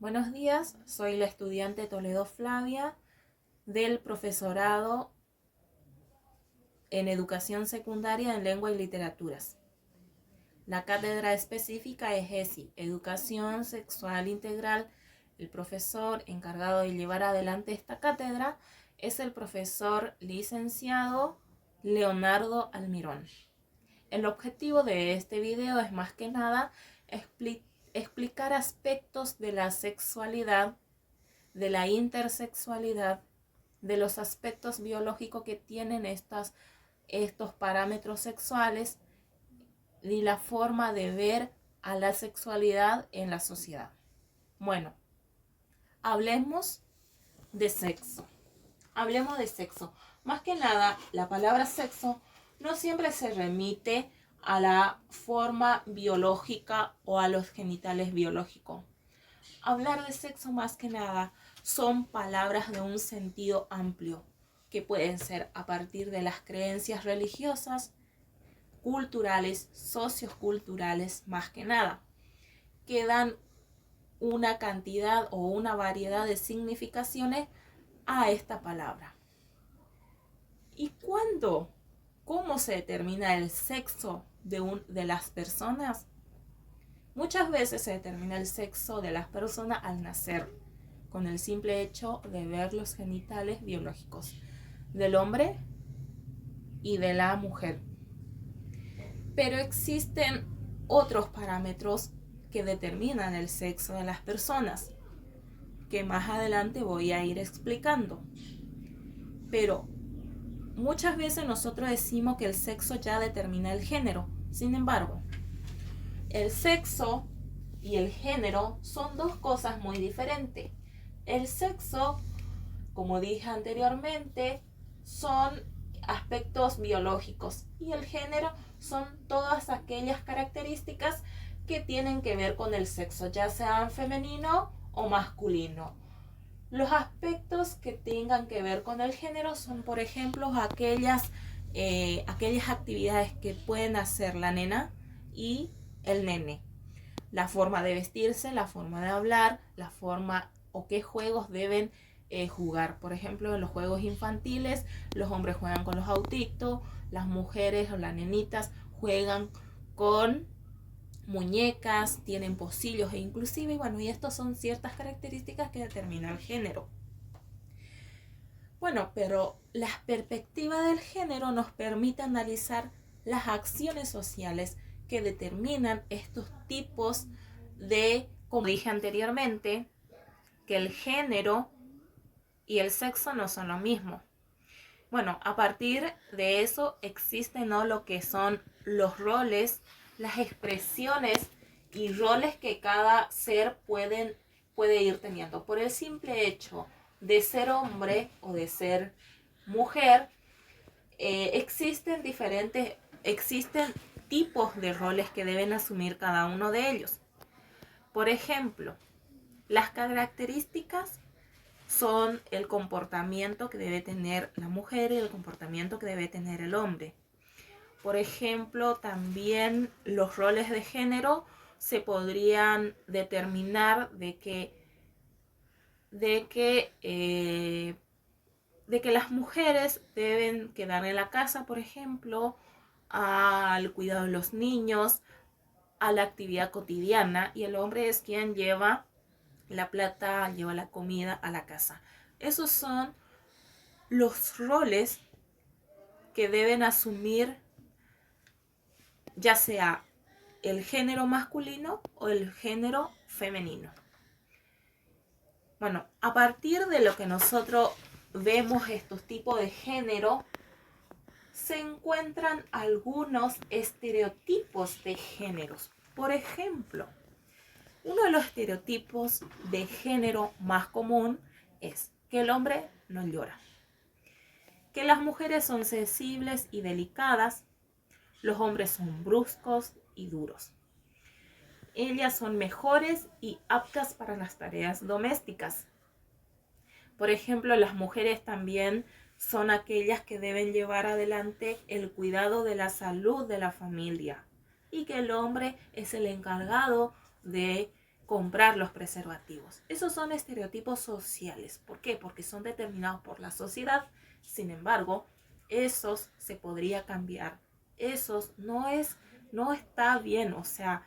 Buenos días, soy la estudiante Toledo Flavia del profesorado en Educación Secundaria en Lengua y Literaturas. La cátedra específica es ESI, Educación Sexual Integral. El profesor encargado de llevar adelante esta cátedra es el profesor licenciado Leonardo Almirón. El objetivo de este video es más que nada explicar aspectos de la sexualidad, de la intersexualidad, de los aspectos biológicos que tienen estos parámetros sexuales y la forma de ver a la sexualidad en la sociedad. Bueno, hablemos de sexo. Hablemos de sexo. Más que nada, la palabra sexo no siempre se remite a la forma biológica o a los genitales biológicos. Hablar de sexo más que nada son palabras de un sentido amplio, que pueden ser a partir de las creencias religiosas, culturales, socioculturales, más que nada, que dan una cantidad o una variedad de significaciones a esta palabra. ¿Y cuándo? ¿Cómo se determina el sexo de las personas? Muchas veces se determina el sexo de las personas al nacer, con el simple hecho de ver los genitales biológicos del hombre y de la mujer. Pero existen otros parámetros que determinan el sexo de las personas, que más adelante voy a ir explicando. Pero muchas veces nosotros decimos que el sexo ya determina el género. Sin embargo, el sexo y el género son dos cosas muy diferentes. El sexo, como dije anteriormente, son aspectos biológicos y el género son todas aquellas características que tienen que ver con el sexo, ya sean femenino o masculino. Los aspectos que tengan que ver con el género son, por ejemplo, aquellas actividades que pueden hacer la nena y el nene. La forma de vestirse, la forma de hablar, la forma o qué juegos deben jugar. Por ejemplo, en los juegos infantiles, los hombres juegan con los autitos, las mujeres o las nenitas juegan con muñecas, tienen pocillos e inclusive, y estas son ciertas características que determinan el género. Bueno, pero la perspectiva del género nos permite analizar las acciones sociales que determinan estos tipos de, como dije anteriormente, que el género y el sexo no son lo mismo. Bueno, a partir de eso existen, ¿no?, lo que son los roles, las expresiones y roles que cada ser puede ir teniendo. Por el simple hecho de ser hombre o de ser mujer, existen tipos de roles que deben asumir cada uno de ellos. Por ejemplo, las características son el comportamiento que debe tener la mujer y el comportamiento que debe tener el hombre. Por ejemplo, también los roles de género se podrían determinar de que las mujeres deben quedar en la casa, por ejemplo, al cuidado de los niños, a la actividad cotidiana, y el hombre es quien lleva la plata, lleva la comida a la casa. Esos son los roles que deben asumir ya sea el género masculino o el género femenino. Bueno, a partir de lo que nosotros vemos estos tipos de género, se encuentran algunos estereotipos de géneros. Por ejemplo, uno de los estereotipos de género más común es que el hombre no llora, que las mujeres son sensibles y delicadas, los hombres son bruscos y duros. Ellas son mejores y aptas para las tareas domésticas. Por ejemplo, las mujeres también son aquellas que deben llevar adelante el cuidado de la salud de la familia y que el hombre es el encargado de comprar los preservativos. Esos son estereotipos sociales. ¿Por qué? Porque son determinados por la sociedad. Sin embargo, esos se podría cambiar. Esos no está bien. O sea,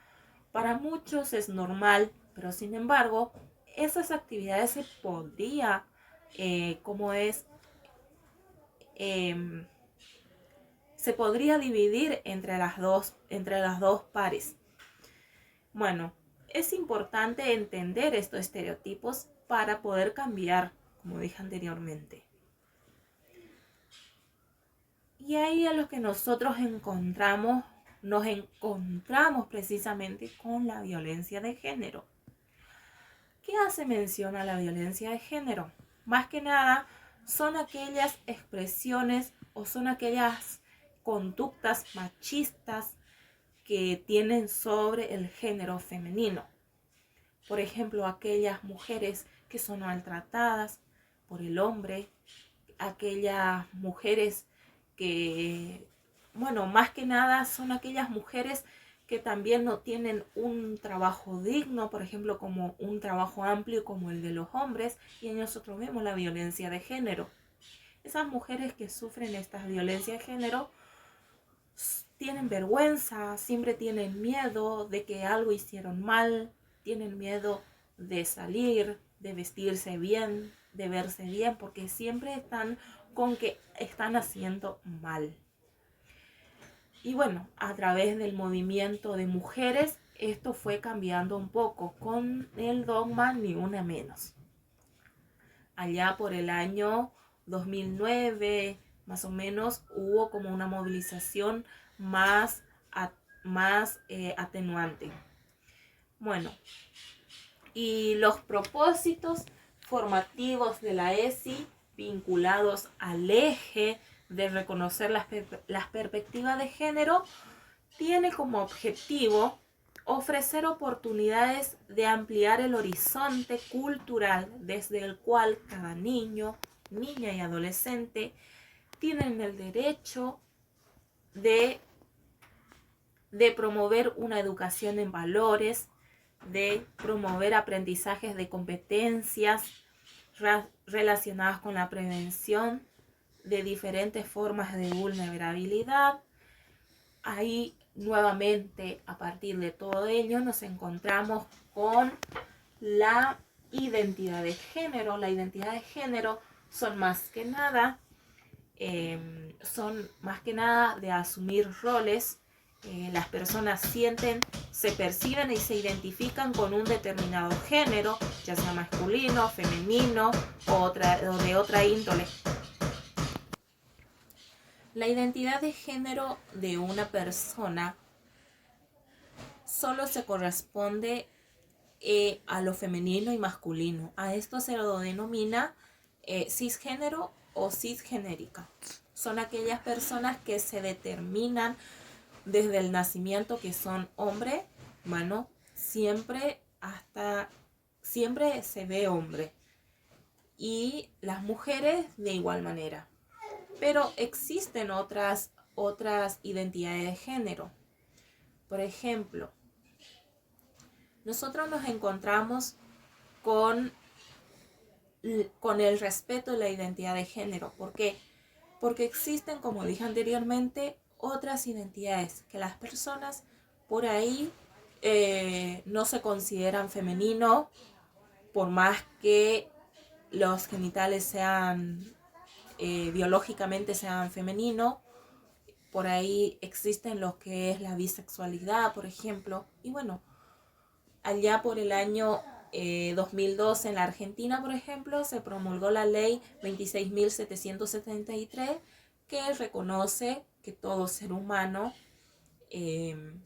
para muchos es normal, pero sin embargo, esas actividades se podría, se podría dividir entre las dos pares. Bueno, es importante entender estos estereotipos para poder cambiar, como dije anteriormente. Y ahí a lo que nosotros nos encontramos precisamente con la violencia de género. ¿Qué hace mención a la violencia de género? Más que nada, son aquellas expresiones o son aquellas conductas machistas que tienen sobre el género femenino. Por ejemplo, aquellas mujeres que son maltratadas por el hombre, aquellas mujeres que, bueno, más que nada son aquellas mujeres que también no tienen un trabajo digno, por ejemplo, como un trabajo amplio como el de los hombres, y en nosotros vemos la violencia de género. Esas mujeres que sufren esta violencia de género tienen vergüenza, siempre tienen miedo de que algo hicieron mal, tienen miedo de salir, de vestirse bien, de verse bien, porque siempre están con que están haciendo mal. Y bueno, a través del movimiento de mujeres, esto fue cambiando un poco con el dogma Ni Una Menos. Allá por el año 2009, más o menos, hubo como una movilización más atenuante. Bueno, y los propósitos formativos de la ESI vinculados al eje de reconocer las perspectivas de género tiene como objetivo ofrecer oportunidades de ampliar el horizonte cultural desde el cual cada niño, niña y adolescente tienen el derecho de promover una educación en valores, de promover aprendizajes de competencias relacionadas con la prevención de diferentes formas de vulnerabilidad. Ahí nuevamente, a partir de todo ello, nos encontramos con la identidad de género. La identidad de género son más que nada de asumir roles. Las personas sienten, se perciben y se identifican con un determinado género, ya sea masculino, femenino o de otra índole. La identidad de género de una persona solo se corresponde a lo femenino y masculino. A esto se lo denomina cisgénero o cisgenérica. Son aquellas personas que se determinan desde el nacimiento que son hombre. Bueno, siempre se ve hombre. Y las mujeres de igual manera. Pero existen otras identidades de género. Por ejemplo, nosotros nos encontramos con el respeto de la identidad de género. ¿Por qué? Porque existen, como dije anteriormente, otras identidades que las personas por ahí no se consideran femenino, por más que los genitales sean biológicamente sean femenino. Por ahí existen lo que es la bisexualidad, por ejemplo. Y bueno, allá por el año 2012 en la Argentina, por ejemplo, se promulgó la ley 26.773 que reconoce que todo ser humano, que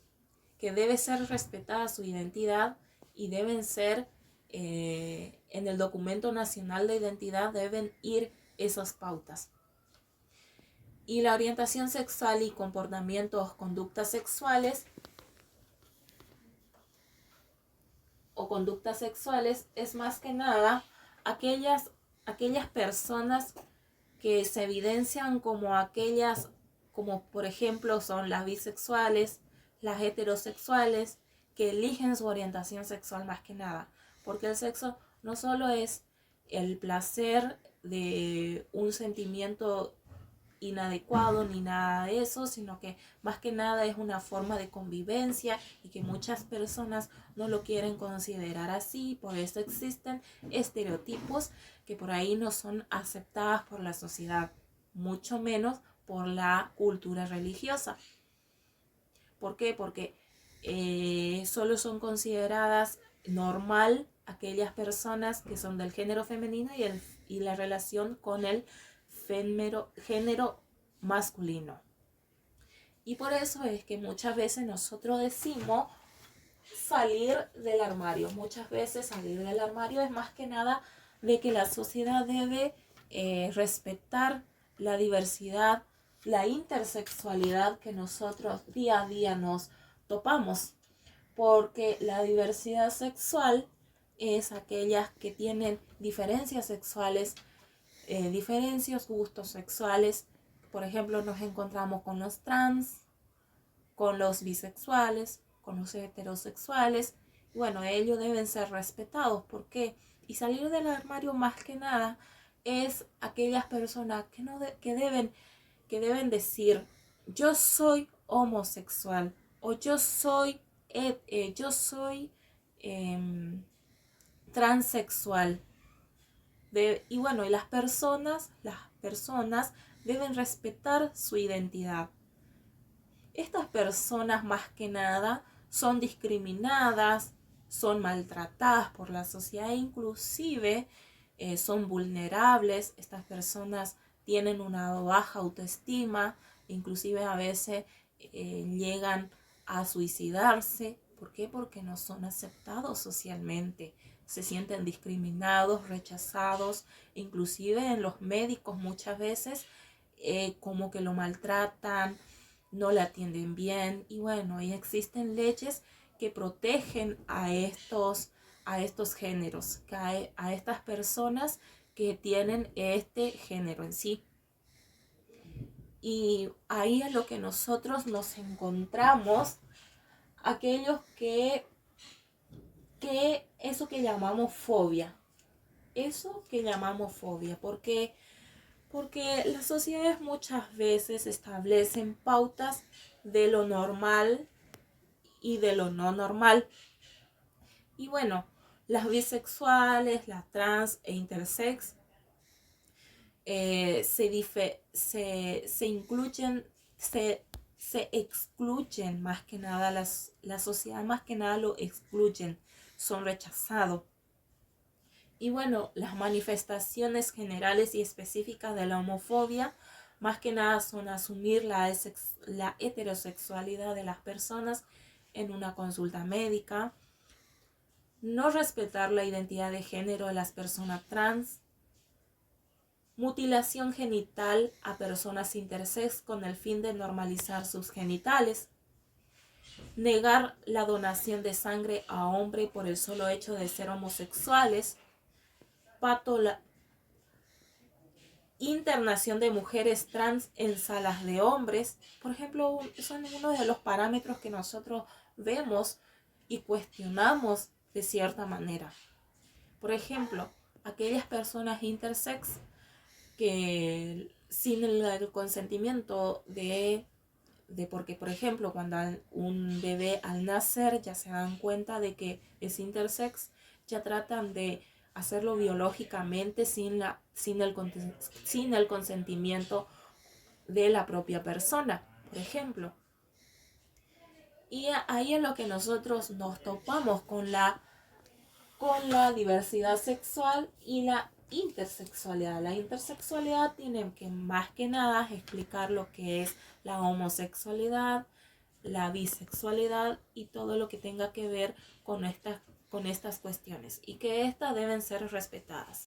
debe ser respetada su identidad y deben ser, en el documento nacional de identidad deben ir esas pautas. Y la orientación sexual y comportamientos, conductas sexuales es más que nada aquellas personas que se evidencian como por ejemplo son las bisexuales, las heterosexuales, que eligen su orientación sexual más que nada, porque el sexo no solo es el placer de un sentimiento inadecuado ni nada de eso, sino que más que nada es una forma de convivencia y que muchas personas no lo quieren considerar así. Por eso existen estereotipos que por ahí no son aceptadas por la sociedad, mucho menos por la cultura religiosa. ¿Por qué? Porque solo son consideradas normal aquellas personas que son del género femenino y la relación con el género masculino. Y por eso es que muchas veces nosotros decimos salir del armario. Muchas veces salir del armario es más que nada de que la sociedad debe respetar la diversidad, la intersexualidad que nosotros día a día nos topamos. Porque la diversidad sexual es aquellas que tienen diferencias sexuales, diferencias, gustos sexuales. Por ejemplo, nos encontramos con los trans, con los bisexuales, con los heterosexuales. Bueno, ellos deben ser respetados. ¿Por qué? Y salir del armario más que nada es aquellas personas que deben decir: yo soy homosexual, o yo soy transexual. Y bueno, y las personas deben respetar su identidad. Estas personas más que nada son discriminadas, son maltratadas por la sociedad, inclusive son vulnerables. Estas personas tienen una baja autoestima, inclusive a veces llegan a suicidarse. ¿Por qué? Porque no son aceptados socialmente. Se sienten discriminados, rechazados, inclusive en los médicos muchas veces como que lo maltratan, no le atienden bien. Y bueno, y existen leyes que protegen a estos géneros, a estas personas que tienen este género en sí. Y ahí es lo que nosotros nos encontramos, aquellos que eso que llamamos fobia. Eso que llamamos fobia. Porque las sociedades muchas veces establecen pautas de lo normal y de lo no normal. Y bueno, las bisexuales, las trans e intersex se excluyen más que nada, la sociedad más que nada lo excluyen, son rechazados. Y bueno, las manifestaciones generales y específicas de la homofobia más que nada son asumir la heterosexualidad de las personas en una consulta médica, no respetar la identidad de género de las personas trans, mutilación genital a personas intersex con el fin de normalizar sus genitales, negar la donación de sangre a hombres por el solo hecho de ser homosexuales, internación de mujeres trans en salas de hombres. Por ejemplo, son uno de los parámetros que nosotros vemos y cuestionamos de cierta manera. Por ejemplo, aquellas personas intersex que sin el consentimiento porque, por ejemplo, cuando un bebé al nacer ya se dan cuenta de que es intersex, ya tratan de hacerlo biológicamente sin el consentimiento de la propia persona, por ejemplo. Y ahí es lo que nosotros nos topamos con la diversidad sexual y la intersexualidad. La intersexualidad tiene que más que nada explicar lo que es la homosexualidad, la bisexualidad y todo lo que tenga que ver con estas cuestiones, y que estas deben ser respetadas.